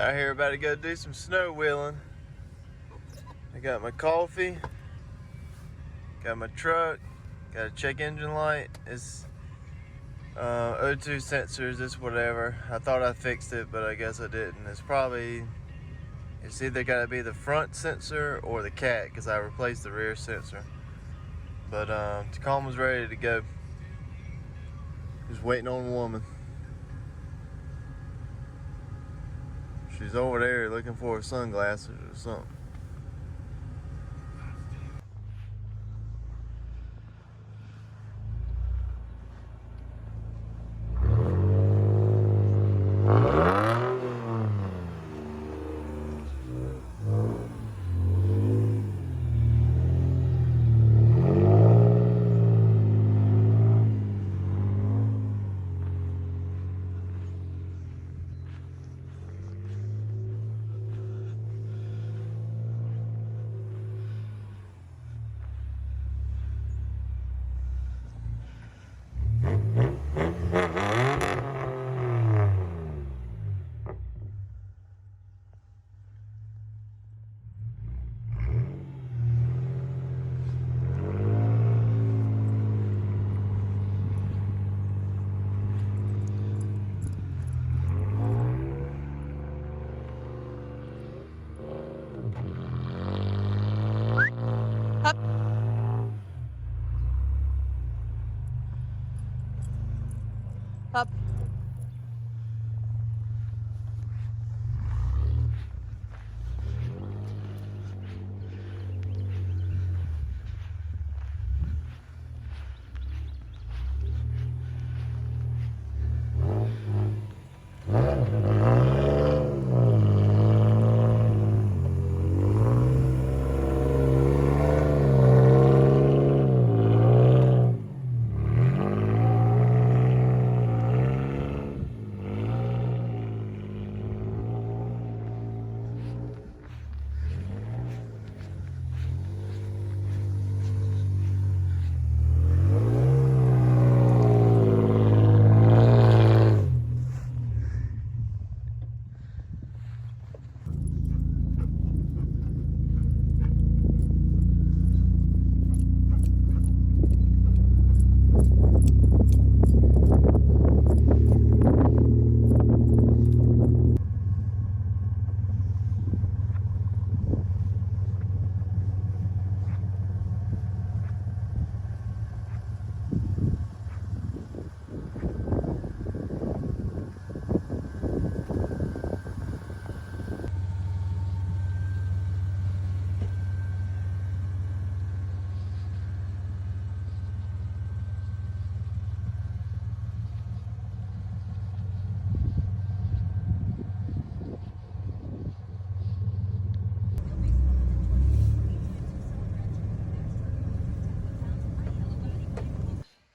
Out here about to go do some snow wheeling. I got my coffee, got my truck, got a check engine light. It's O2 sensors, it's whatever. I thought I fixed it, but I guess I didn't. It's either got to be the front sensor or the cat, because I replaced the rear sensor. But Tacoma's ready to go. Just waiting on a woman. She's over there looking for her sunglasses or something. Up.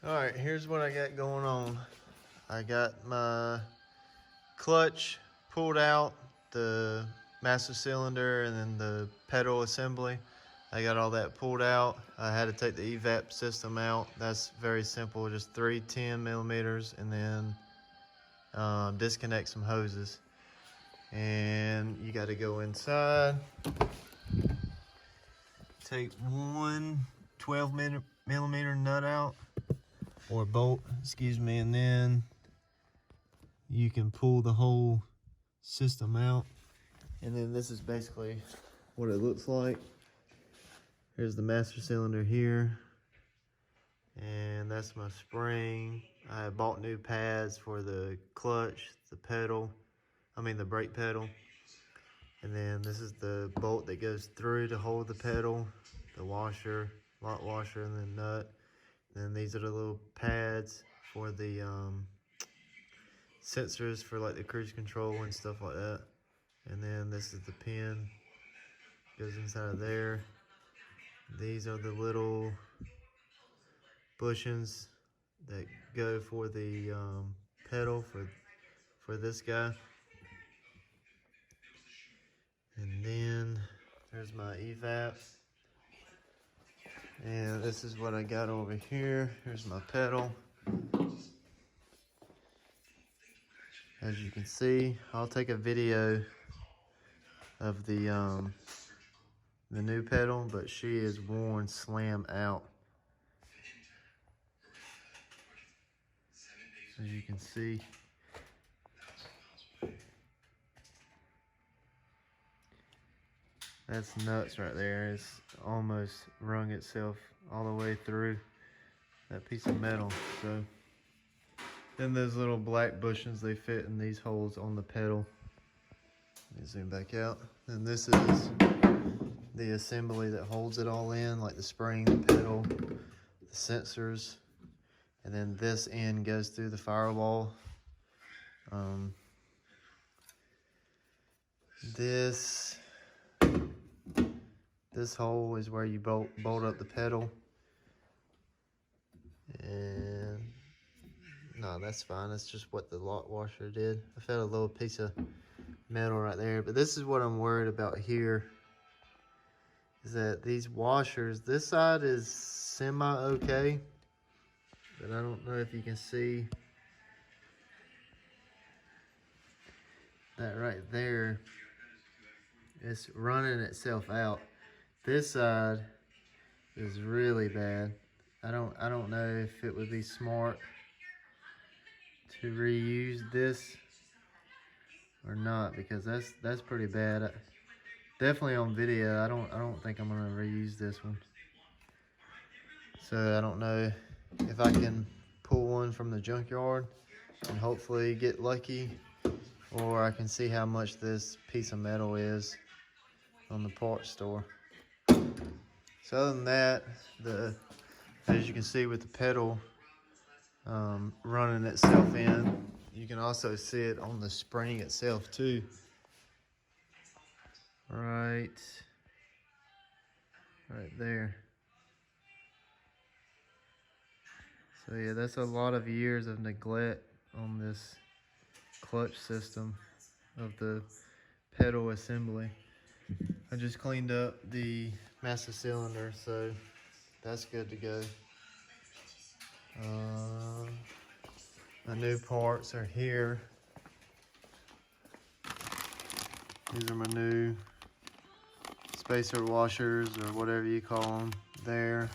Alright, here's what I got going on. I got my clutch pulled out, the master cylinder, and then the pedal assembly. I got all that pulled out. I had to take the evap system out. That's very simple, just 3 10 millimeters, and then disconnect some hoses. And you got to go inside, take one 12 millimeter nut out, or bolt, excuse me, and then you can pull the whole system out. And then this is basically what it looks like. Here's the master cylinder here, and that's my spring. I bought new pads for the clutch, the brake pedal. And then this is the bolt that goes through to hold the pedal, the washer, lock washer, and then nut. And then these are the little pads for the sensors for like the cruise control and stuff like that. And then this is the pin, goes inside of there. These are the little bushings that go for the pedal for this guy. And then there's my evap. And this is what I got over here. Here's my pedal. As you can see, I'll take a video of the new pedal, but she is worn slam out. As you can see. That's nuts right there. It's almost wrung itself all the way through that piece of metal. So then those little black bushings, they fit in these holes on the pedal. Let me zoom back out. And this is the assembly that holds it all in, like the spring, the pedal, the sensors. And then this end goes through the firewall. This hole is where you bolt up the pedal. And no, that's fine. That's just what the lock washer did. I felt a little piece of metal right there. But this is what I'm worried about here, is that these washers, this side is semi-okay, but I don't know if you can see that right there. It's running itself out. This side is really bad. I don't know if it would be smart to reuse this or not, because that's pretty bad. Definitely on video, I don't think I'm gonna reuse this one. So I don't know if I can pull one from the junkyard and hopefully get lucky, or I can see how much this piece of metal is on the parts store. So other than that, as you can see with the pedal running itself in, you can also see it on the spring itself too. Right there. So yeah, that's a lot of years of neglect on this clutch system of the pedal assembly. I just cleaned up the master cylinder, so that's good to go. My new parts are here. These are my new spacer washers, or whatever you call them there.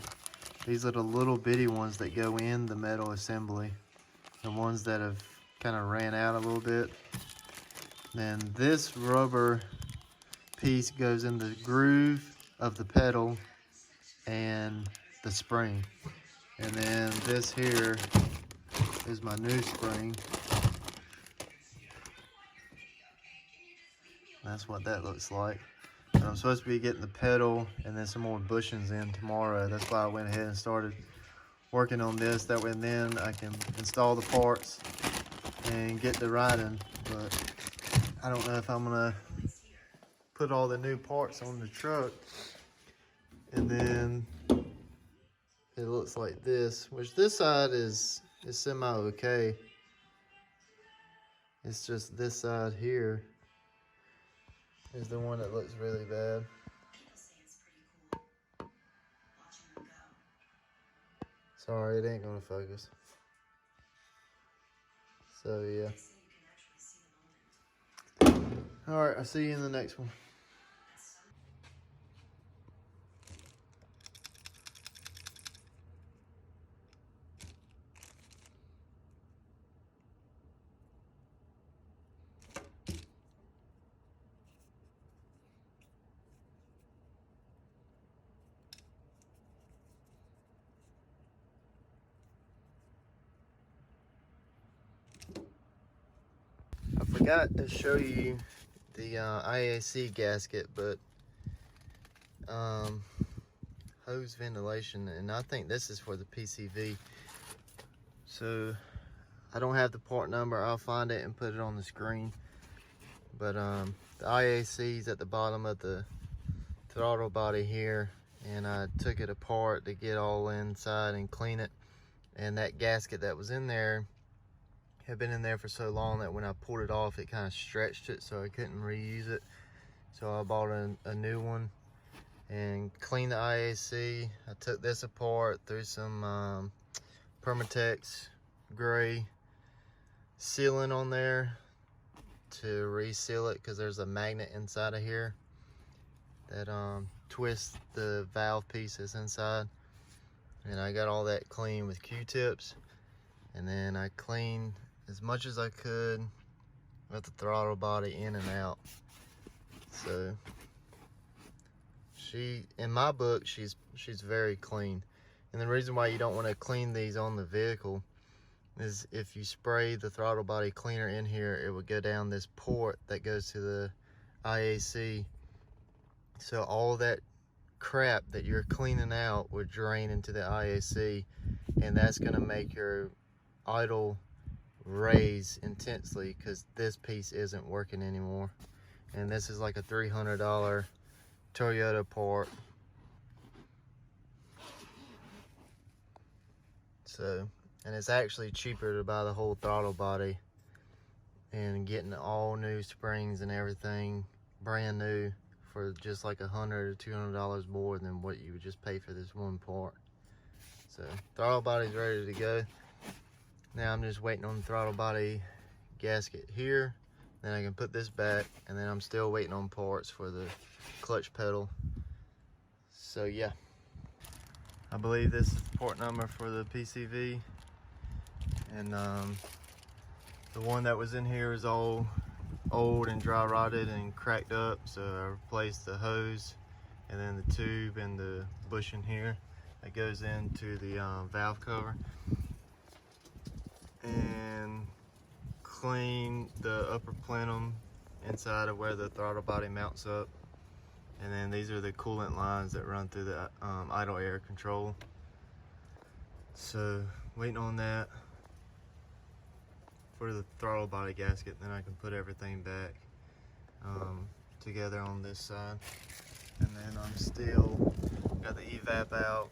These are the little bitty ones that go in the metal assembly. The ones that have kind of ran out a little bit. Then this rubber piece goes in the groove of the pedal and the spring. And then this here is my new spring. That's what that looks like. And I'm supposed to be getting the pedal and then some more bushings in tomorrow. That's why I went ahead and started working on this. That way then I can install the parts and get to riding. But I don't know if I'm gonna put all the new parts on the truck. And then it looks like this, which this side is semi-okay. It's just this side here is the one that looks really bad. Sorry, it ain't gonna focus. So yeah. All right, I'll see you in the next one. I forgot to show you the IAC gasket, but hose ventilation, and I think this is for the PCV. So I don't have the part number. I'll find it and put it on the screen. But the IAC is at the bottom of the throttle body here, and I took it apart to get all inside and clean it. And that gasket that was in there had been in there for so long that when I pulled it off, it kind of stretched it, so I couldn't reuse it. So I bought a new one and cleaned the IAC. I took this apart, threw some Permatex gray sealant on there to reseal it because there's a magnet inside of here that twists the valve pieces inside. And I got all that clean with Q-tips, and then I cleaned as much as I could with the throttle body in and out. So in my book, she's very clean. And the reason why you don't want to clean these on the vehicle is if you spray the throttle body cleaner in here, it would go down this port that goes to the IAC. So all that crap that you're cleaning out would drain into the IAC, and that's going to make your idle raise intensely because this piece isn't working anymore. And this is like a $300 Toyota part. So, and it's actually cheaper to buy the whole throttle body and getting all new springs and everything brand new for just like $100 or $200 more than what you would just pay for this one part. So throttle body's ready to go. Now I'm just waiting on the throttle body gasket here. Then I can put this back, and then I'm still waiting on parts for the clutch pedal. So yeah, I believe this is the port number for the PCV, and the one that was in here is all old and dry rotted and cracked up, so I replaced the hose and then the tube and the bushing here that goes into the valve cover, and clean the upper plenum inside of where the throttle body mounts up. And then these are the coolant lines that run through the idle air control. So waiting on that for the throttle body gasket, then I can put everything back together on this side. And then I'm still got the evap out,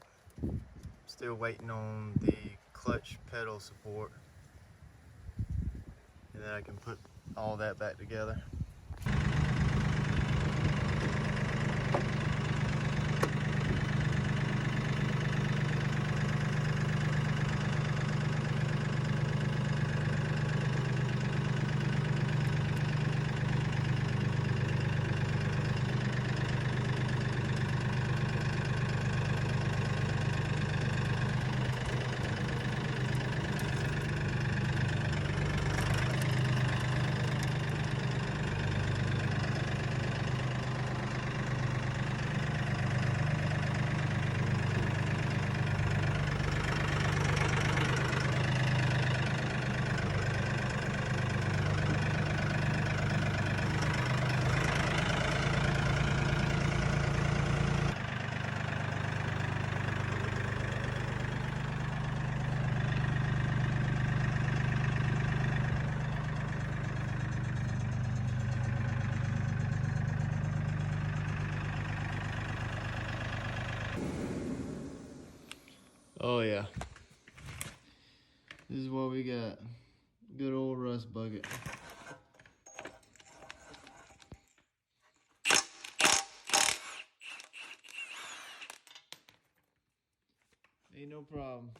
still waiting on the clutch pedal support, and then I can put all that back together. Oh yeah, this is what we got. Good old rust bucket. Ain't no problem.